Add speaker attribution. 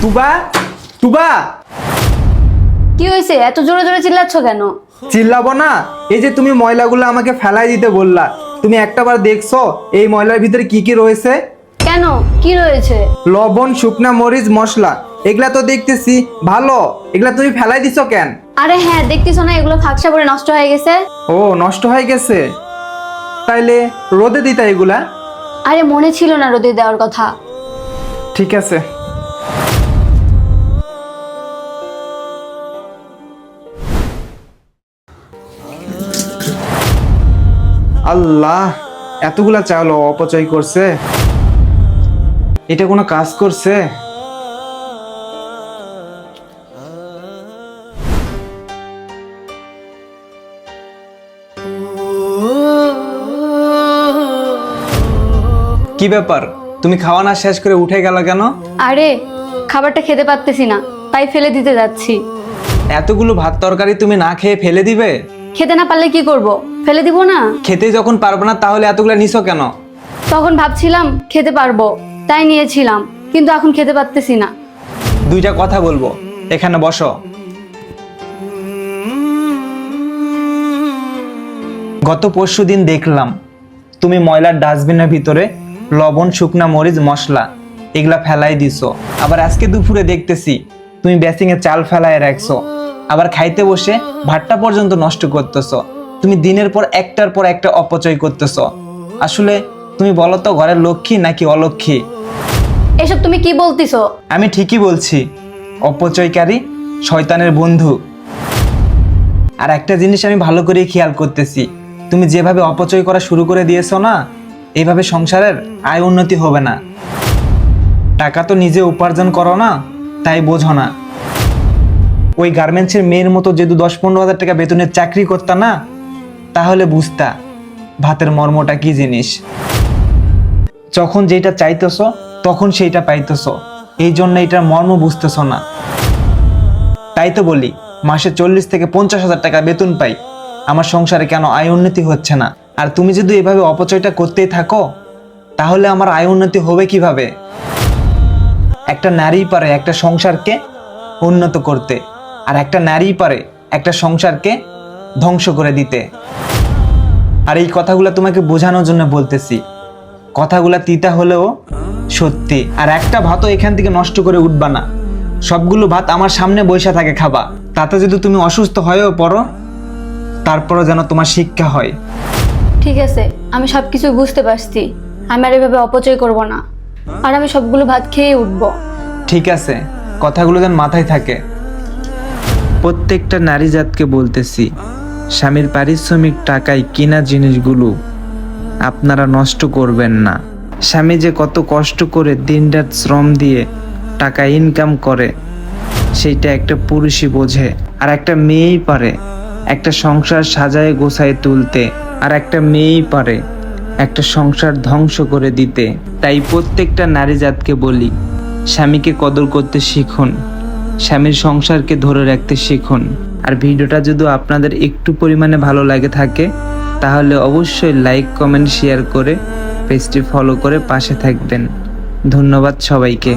Speaker 1: তুবা, তুবা,
Speaker 2: কি হয়েছে? এত জোরে জোরে চিল্লাচ্ছ কেন?
Speaker 1: চিল্লাবো না? এই যে তুমি ময়লাগুলো আমাকে ফেলাই দিতে বললা, তুমি একটাবার দেখছো এই ময়লার ভিতরে কি কি রয়েছে?
Speaker 2: কেন, কি রয়েছে?
Speaker 1: লবণ, শুকনা মরিচ, মশলা। এগুলা তো দেখতেছি ভালো, এগুলা তুমি ফেলাই দিছো কেন?
Speaker 2: আরে হ্যাঁ, দেখতেছো না এগুলো ফাঁকসা পড়ে নষ্ট হয়ে গেছে।
Speaker 1: ও, নষ্ট হয়ে গেছে? তাইলে রোদে দিতা এগুলা?
Speaker 2: আরে মনে ছিল না রোদে দেওয়ার কথা।
Speaker 1: ঠিক আছে। আল্লাহ, এতগুলা চাল অপচয় করছে, এটা কোনো কাজ করছে? কি ব্যাপার, তুমি খাওয়া না শেষ করে উঠে গেল কেন?
Speaker 2: আরে খাবারটা খেতে পারতেছি না, তাই ফেলে দিতে যাচ্ছি।
Speaker 1: এতগুলো ভাত তরকারি তুমি না খেয়ে ফেলে দিবে?
Speaker 2: খেতে না পারলে কি করব? ফেলে দিব না?
Speaker 1: খেতে যখন পারবে না তাহলে এতগুলা নিছো কেন?
Speaker 2: তখন ভাবছিলাম খেতে পারবো, তাই নিয়েছিলাম, কিন্তু এখন খেতে পারতেছি না।
Speaker 1: দুইটা কথা বলবো, এখানে বসো। গত পরশুদিন দেখলাম তুমি ময়লার ডাস্টবিনের ভিতরে লবণ, শুকনা মরিচ, মশলা এগুলা ফেলাই দিছো। আবার আজকে দুপুরে দেখতেছি তুমি বেসিংয়ে চাল ফেলায় রাখছো। আবার খাইতে বসে ভাতটা পর্যন্ত নষ্ট করতেছো। তুমি দিনের পর একটা অপচয় করতেছো। আসলে তুমি বলো তো, ঘরের লক্ষ্মী নাকি অলক্ষ্মী?
Speaker 2: এসব তুমি কি বলতিছো?
Speaker 1: আমি ঠিকই বলছি, অপচয়কারী শয়তানের বন্ধু। আর একটা জিনিস আমি ভালো করে খেয়াল করতেছি, তুমি যেভাবে অপচয় করা শুরু করে দিয়েছো না, এইভাবে সংসারের আয় উন্নতি হবে না। টাকা তো নিজে উপার্জন করো না, তাই বোঝো না। ওই গার্মেন্টসের মেয়ের মতো যদি 10-15 হাজার টাকা বেতনের চাকরি করতা না, তাহলে বুঝতা ভাতের মর্মটা কি জিনিস। যখন যেটা চাইতেছো তখন সেইটা পাইতেছো, এই জন্য এটার মর্ম বুঝতেছো না। তাই তো বলি, মাসে 40 থেকে 50 হাজার টাকা বেতন পাই, আমার সংসারে কেন আয় উন্নতি হচ্ছে না? আর তুমি যদি এভাবে অপচয়টা করতেই থাকো, তাহলে আমার আয় উন্নতি হবে কিভাবে? একটা নারী পারে একটা সংসারকে উন্নত করতে, আর একটা নারী পারে একটা সংসারকে ধ্বংস করে দিতে। আর এই কথাগুলো তোমাকে বোঝানোর জন্য বলতেছি, কথাগুলা তিতা হলেও সত্যি। আর একটা ভাতও এখান থেকে নষ্ট করে উঠবা না, সবগুলো ভাত আমার সামনে বসে থাকে খাবা। তাতে যদি তুমি অসুস্থ হয়েও পড়ো, তারপরও যেন তোমার শিক্ষা হয়।
Speaker 2: ঠিক আছে, আমি সবকিছু বুঝতে পারছি, আমি আর এভাবে অপচয় করব না, আর আমি সবগুলো ভাত খেয়ে উঠবো।
Speaker 1: ঠিক আছে, কথাগুলো যেন মাথায় থাকে। প্রত্যেকটা নারী জাতকে বলতেছি, স্বামীর পারিশ্রমিক টাকায় কিনা জিনিসগুলো আপনারা নষ্ট করবেন না। স্বামী যে কত কষ্ট করে দিনরাত শ্রম দিয়ে টাকা ইনকাম করে, সেইটা একটা পুরুষই বোঝে। আর একটা মেয়েই পারে একটা সংসার সাজায় গোছায় তুলতে, আর একটা মেয়েই পারে একটা সংসার ধ্বংস করে দিতে। তাই প্রত্যেকটা নারী জাতকে বলি, স্বামীকে কদর করতে শিখুন, স্বামীর সংসারকে ধরে রাখতে শিখুন। আর ভিডিওটা যদি আপনাদের একটু পরিমাণে ভালো লাগে থাকে, তাহলে অবশ্যই লাইক, কমেন্ট, শেয়ার করে পেজটি ফলো করে পাশে থাকবেন। ধন্যবাদ সবাইকে।